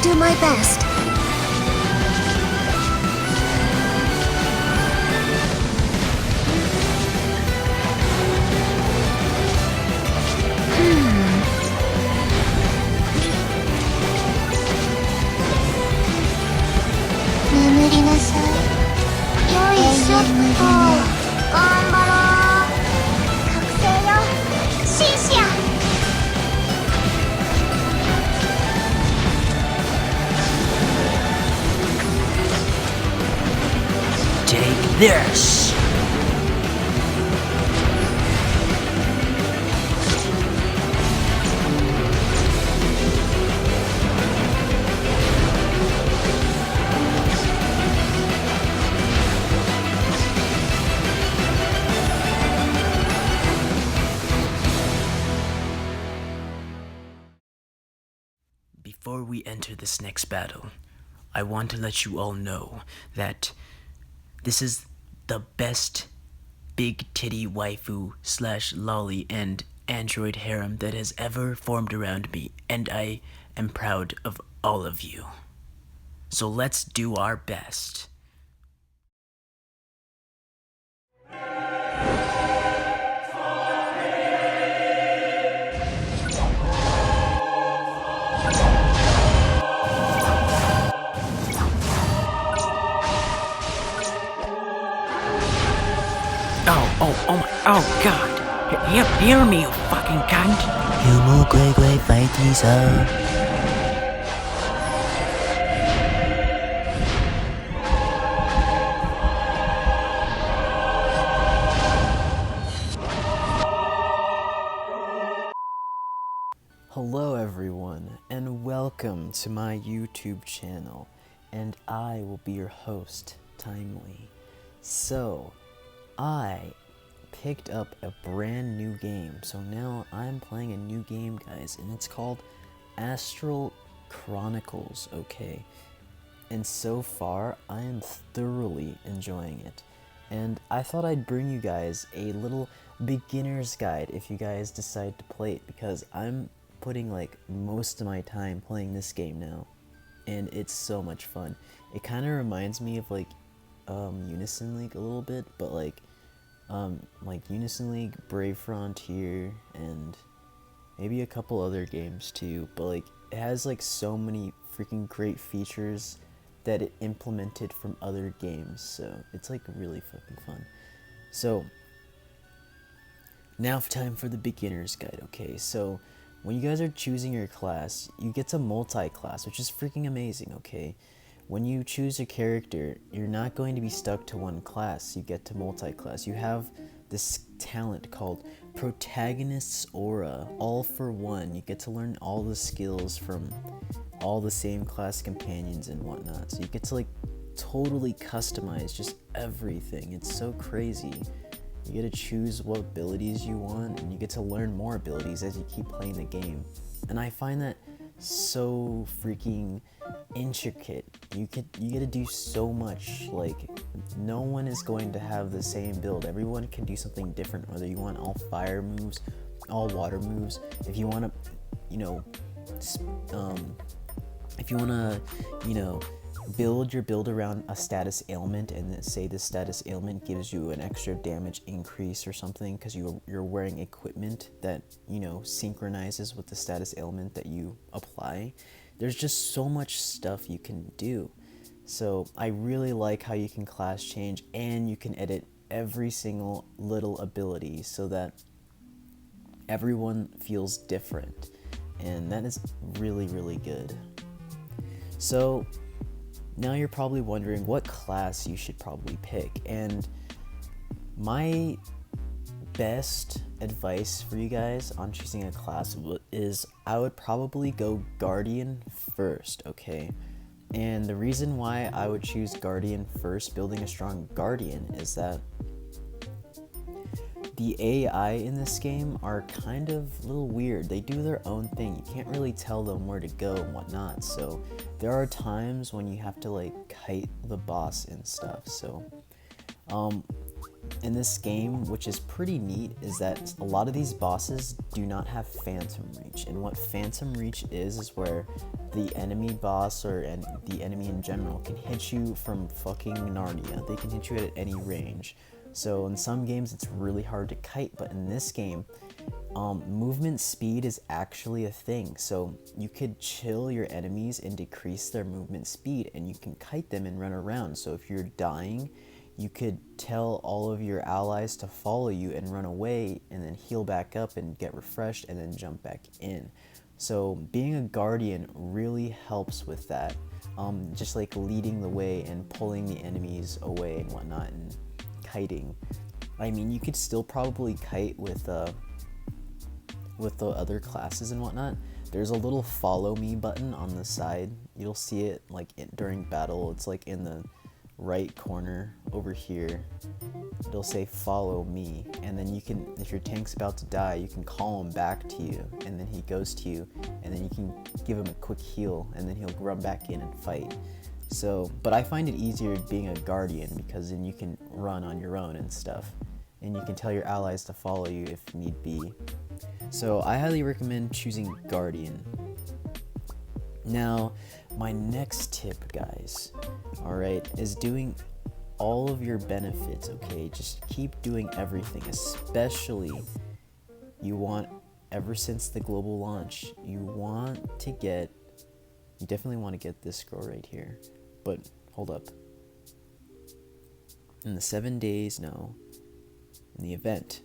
do my best. Take this! Before we enter this next battle, I want to let you all know that this is the best big titty waifu / lolly and android harem that has ever formed around me, and I am proud of all of you. So let's do our best. Oh god! Hear me, you fucking cunt! 妖魔鬼鬼快啲手！ Hello everyone, and welcome to my YouTube channel, and I will be your host, Timely. So, I picked up a brand new game, so now I'm playing a new game, guys, and it's called Astral Chronicles, okay? And so far, I am thoroughly enjoying it, and I thought I'd bring you guys a little beginner's guide if you guys decide to play it, because I'm putting like most of my time playing this game now, and it's so much fun. It kind of reminds me of like Unison League a little bit, but like Unison League, Brave Frontier, and maybe a couple other games too, but like it has like so many freaking great features that it implemented from other games, so it's like really fucking fun. So now time for the beginner's guide, okay? So when you guys are choosing your class, you get to multi-class, which is freaking amazing, okay? When you choose a character, you're not going to be stuck to one class, you get to multi-class. You have this talent called Protagonist's Aura, all for one. You get to learn all the skills from all the same class companions and whatnot. So you get to like totally customize just everything. It's so crazy. You get to choose what abilities you want, and you get to learn more abilities as you keep playing the game. And I find that so freaking intricate. You get to do so much. Like, no one is going to have the same build. Everyone can do something different, whether you want all fire moves, all water moves. If you want to, build your build around a status ailment, and then say the status ailment gives you an extra damage increase or something because you're wearing equipment that synchronizes with the status ailment that you apply. There's just so much stuff you can do. So I really like how you can class change and you can edit every single little ability so that everyone feels different, and that is really, really good. So now you're probably wondering what class you should probably pick, and my best advice for you guys on choosing a class is I would probably go Guardian first, okay? And the reason why I would choose Guardian first, building a strong Guardian, is that the AI in this game are kind of a little weird. They do their own thing. You can't really tell them where to go and whatnot. So there are times when you have to like kite the boss and stuff. So in this game, which is pretty neat, is that a lot of these bosses do not have Phantom Reach. And what Phantom Reach is where the enemy boss or the enemy in general can hit you from fucking Narnia. They can hit you at any range. So in some games it's really hard to kite, but in this game, movement speed is actually a thing. So you could chill your enemies and decrease their movement speed, and you can kite them and run around. So if you're dying, you could tell all of your allies to follow you and run away, and then heal back up and get refreshed and then jump back in. So being a guardian really helps with that, just like leading the way and pulling the enemies away and whatnot, and kiting. I mean, you could still probably kite with the other classes and whatnot. There's a little follow me button on the side. You'll see it like during battle. It's like in the right corner over here. It'll say follow me, and then you can, if your tank's about to die, you can call him back to you, and then he goes to you, and then you can give him a quick heal, and then he'll run back in and fight. So, but I find it easier being a guardian, because then you can run on your own and stuff, and you can tell your allies to follow you if need be. So I highly recommend choosing guardian. Now, my next tip, guys, alright, is doing all of your benefits, okay? Just keep doing everything, especially ever since the global launch, you definitely want to get this scroll right here. But, hold up. In the 7 days, no, in the event,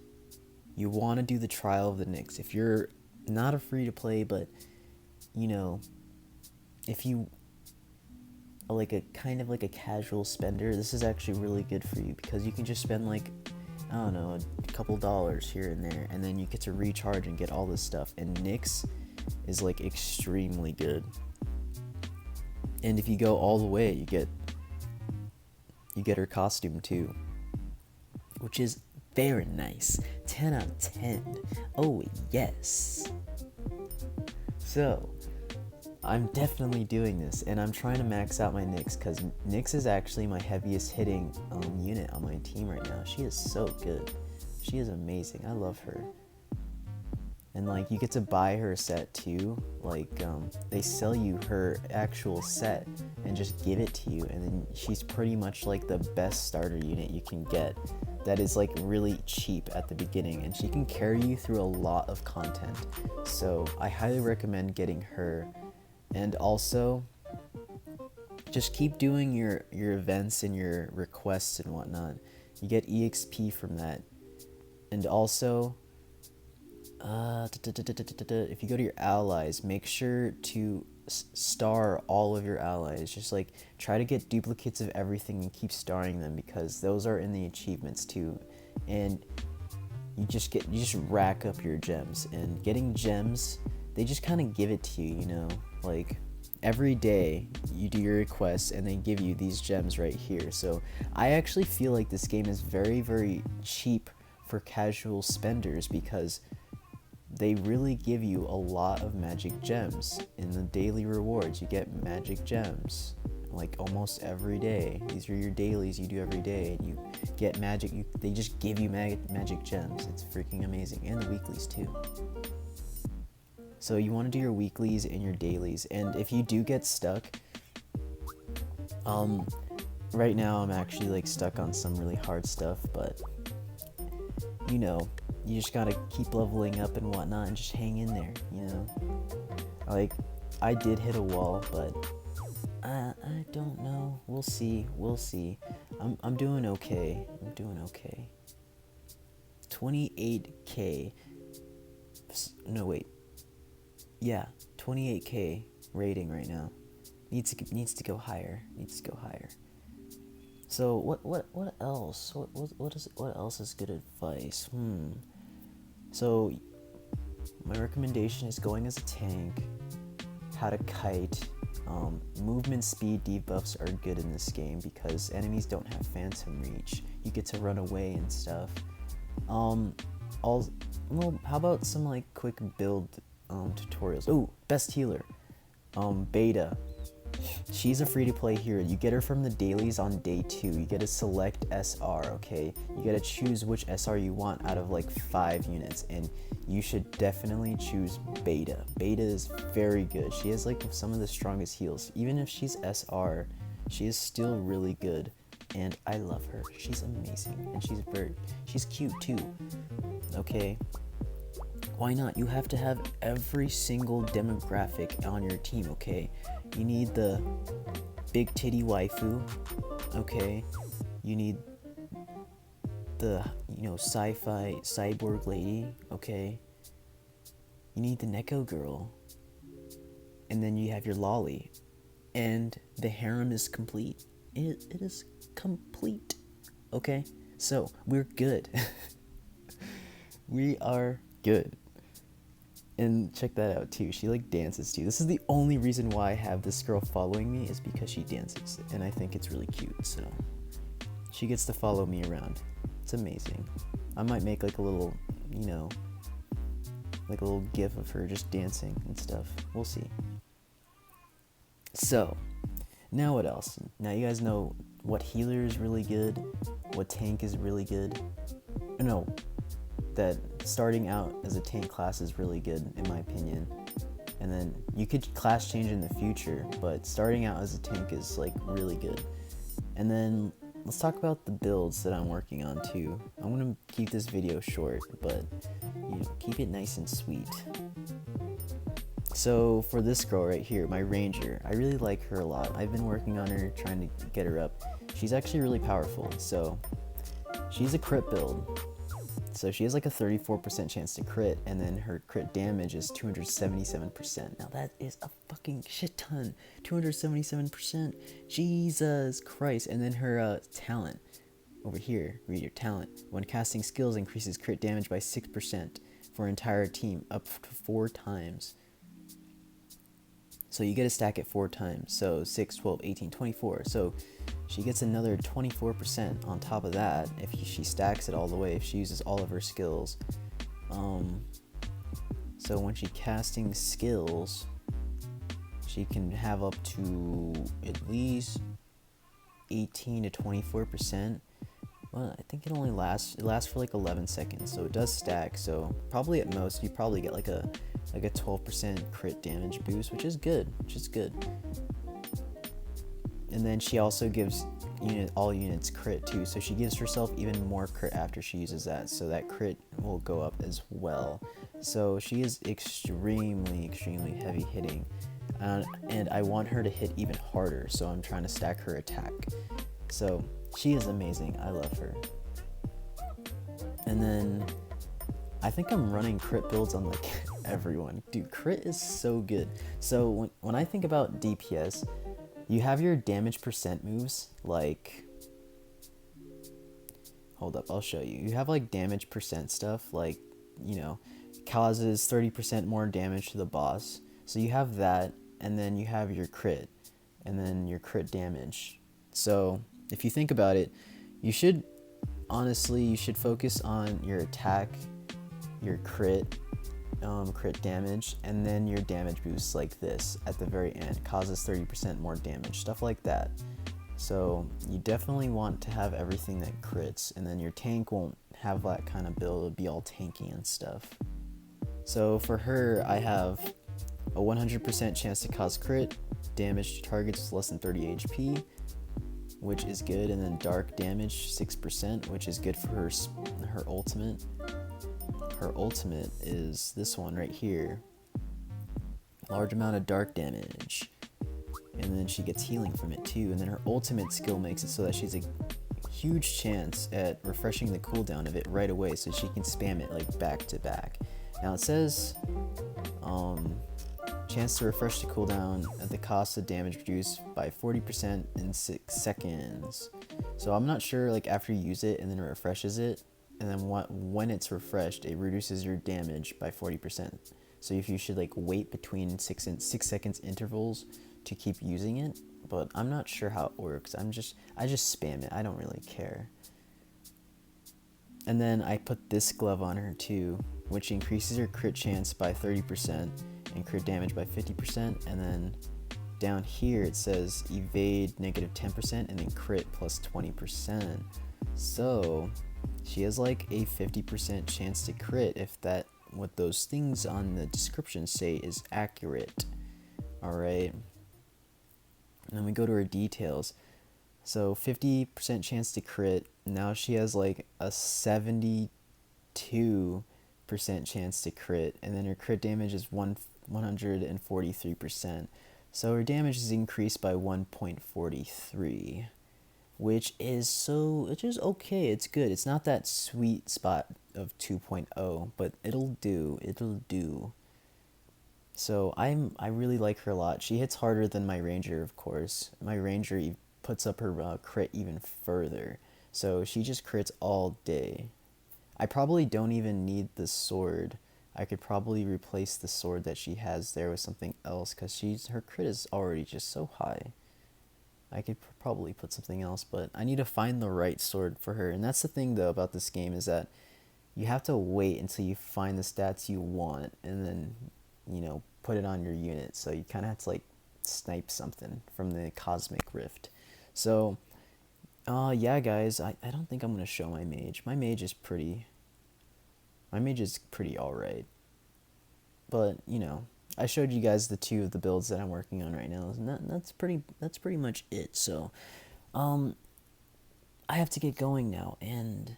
you want to do the Trial of the Nyx. If you're not a free-to-play, but, if you are like a kind of like a casual spender, this is actually really good for you, because you can just spend like, I don't know, a couple dollars here and there, and then you get to recharge and get all this stuff. And Nyx is like extremely good. And if you go all the way, you get her costume too, which is very nice. 10 out of 10. Oh yes. So I'm definitely doing this, and I'm trying to max out my Nyx, because Nyx is actually my heaviest hitting unit on my team right now. She is so good. She is amazing. I love her. And like, you get to buy her set too. Like, they sell you her actual set and just give it to you, and then she's pretty much like the best starter unit you can get. That is like really cheap at the beginning, and she can carry you through a lot of content. So I highly recommend getting her. And also, just keep doing your events and your requests and whatnot. You get EXP from that. And also, if you go to your allies, make sure to star all of your allies. Just like try to get duplicates of everything and keep starring them, because those are in the achievements too. And you just rack up your gems. And getting gems, they just kind of give it to you, like every day you do your requests and they give you these gems right here. So I actually feel like this game is very, very cheap for casual spenders, because they really give you a lot of magic gems. In the daily rewards, you get magic gems like almost every day. These are your dailies you do every day, and you get magic. They just give you magic gems. It's freaking amazing. And the weeklies too. So you want to do your weeklies and your dailies. And if you do get stuck, right now I'm actually like stuck on some really hard stuff, but you just gotta keep leveling up and whatnot and just hang in there, Like, I did hit a wall, but I don't know. We'll see. I'm doing okay. 28k. No, wait. Yeah, 28k rating right now. Needs to go higher. So what else? What else is good advice? So my recommendation is going as a tank, how to kite. Movement speed debuffs are good in this game because enemies don't have phantom reach. You get to run away and stuff. How about some like quick build tutorials? Oh, best healer. Beta. she's a free-to-play hero. You get her from the dailies on day 2. You get to select SR, okay? You gotta choose which SR you want out of like 5 units, and you should definitely choose Beta. Beta is very good. She has like some of the strongest heals. Even if she's SR, she is still really good, and I love her. She's amazing, and she's cute too, okay? Why not? You have to have every single demographic on your team, okay? You need the big titty waifu, okay? You need the, sci-fi cyborg lady, okay? You need the Neko girl. And then you have your lolly. And the harem is complete. It is complete, okay? So, we're good. We are good. And check that out too. She like dances too. This is the only reason why I have this girl following me, is because she dances, and I think it's really cute. So she gets to follow me around. It's amazing. I might make like a little, like a little gif of her just dancing and stuff. We'll see. So now what else? Now you guys know what healer is really good, what tank is really good. No, that starting out as a tank class is really good in my opinion, and then you could class change in the future, but starting out as a tank is like really good. And then let's talk about the builds that I'm working on too. I'm gonna keep this video short, but keep it nice and sweet. So for this girl right here, my ranger, I really like her a lot. I've been working on her, trying to get her up. She's actually really powerful. So she's a crit build. So she has like a 34% chance to crit, and then her crit damage is 277%. Now that is a fucking shit ton. 277%. Jesus Christ. And then her talent over here, read your talent. When casting skills, increases crit damage by 6% for entire team, up to 4 times. So you get a stack at 4 times. So 6, 12, 18, 24. So she gets another 24% on top of that if she stacks it all the way, if she uses all of her skills. So when she's casting skills, she can have up to at least 18 to 24%. Well, I think it lasts for like 11 seconds, so it does stack. So probably at most you probably get like a 12% crit damage boost, which is good. And then she also gives all units crit too, so she gives herself even more crit after she uses that, so that crit will go up as well. So she is extremely heavy hitting, and I want her to hit even harder, so I'm trying to stack her attack. So she is amazing. I love her. And then I think I'm running crit builds on like everyone. Dude, crit is so good. So when I think about DPS, you have your damage percent moves, like, hold up, I'll show you. You have like damage percent stuff, like, causes 30% more damage to the boss. So you have that, and then you have your crit, and then your crit damage. So if you think about it, you should focus on your attack, your crit damage, and then your damage boosts like this at the very end, causes 30% more damage, stuff like that. So you definitely want to have everything that crits, and then your tank won't have that kind of build, it'll be all tanky and stuff. So for her, I have a 100% chance to cause crit damage to targets less than 30 HP, which is good, and then dark damage 6%, which is good for her ultimate. Her ultimate is this one right here. Large amount of dark damage. And then she gets healing from it too. And then her ultimate skill makes it so that she's a huge chance at refreshing the cooldown of it right away, so she can spam it like back to back. Now it says chance to refresh the cooldown at the cost of damage reduced by 40% in 6 seconds. So I'm not sure, like after you use it and then it refreshes it, and then when it's refreshed, it reduces your damage by 40%. So if you should like wait between 6 seconds intervals to keep using it, but I'm not sure how it works. I just spam it. I don't really care. And then I put this glove on her too, which increases her crit chance by 30% and crit damage by 50%, and then down here it says evade negative 10% and then crit plus 20%. So she has like a 50% chance to crit if that what those things on the description say is accurate. Alright. And then we go to her details. So 50% chance to crit. Now she has like a 72% chance to crit, and then her crit damage is 143%. So her damage is increased by 1.43, which is okay. It's good. It's not that sweet spot of 2.0, but it'll do. So I really like her a lot. She hits harder than my ranger, of course. My ranger puts up her crit even further. So she just crits all day. I probably don't even need the sword. I could probably replace the sword that she has there with something else, because her crit is already just so high. I could probably put something else, but I need to find the right sword for her. And that's the thing though about this game, is that you have to wait until you find the stats you want and then, put it on your unit. So you kind of have to like snipe something from the Cosmic Rift. So yeah, guys, I don't think I'm going to show my mage. My mage is pretty alright. But, I showed you guys the two of the builds that I'm working on right now, and that's pretty much it. So, I have to get going now, and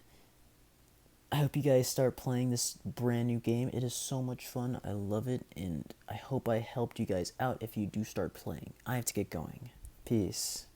I hope you guys start playing this brand new game. It is so much fun. I love it, and I hope I helped you guys out if you do start playing. I have to get going. Peace.